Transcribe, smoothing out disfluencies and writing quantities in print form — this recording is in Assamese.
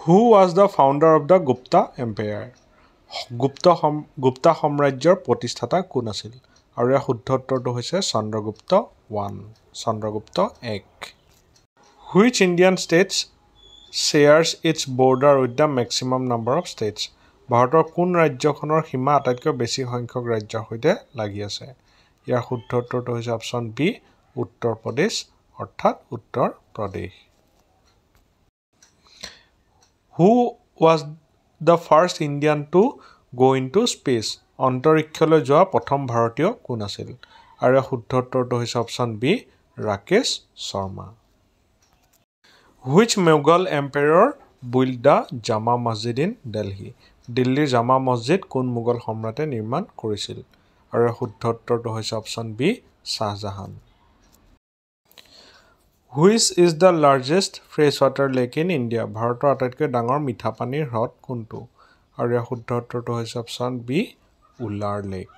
Who was the founder of the Gupta Empire? Gupta সাম্ৰাজ্যৰ প্ৰতিষ্ঠাতা কোন আছিল আৰু ইয়াৰ শুদ্ধ উত্তৰটো হৈছে Chandragupta 1 Chandragupta 1 Which Indian states shares its border with the maximum number of states ভাৰতৰ কোন ৰাজ্যখনৰ সীমা আটাইতকৈ বেছি সংখ্যক ৰাজ্যৰ সৈতে লাগি আছে ইয়াৰ শুদ্ধ উত্তৰটো হৈছে অপচন বি উত্তৰ প্ৰদেশ অৰ্থাৎ Uttar Pradesh Who was the first Indian to go into space? অন্তৰীক্ষলৈ যোৱা প্ৰথম ভাৰতীয় কোন আছিল? আৰু শুদ্ধ উত্তৰটো হৈছে option B Rakesh Sharma. Which Mughal emperor built the Jama Masjid in Delhi? দিল্লীৰ জামা মছজিদ কোন মোগল সম্ৰাটে নিৰ্মাণ কৰিছিল? আৰু শুদ্ধ উত্তৰটো হৈছে option B Shahjahan. Which is the largest freshwater lake in India? ভাৰতৰ আটাইতকৈ ডাঙৰ মিঠা পানীৰ হ্ৰদ কোনটো? আৰু ইয়াৰ শুদ্ধ উত্তৰটো হৈছে অপচন বি উলাৰ লেক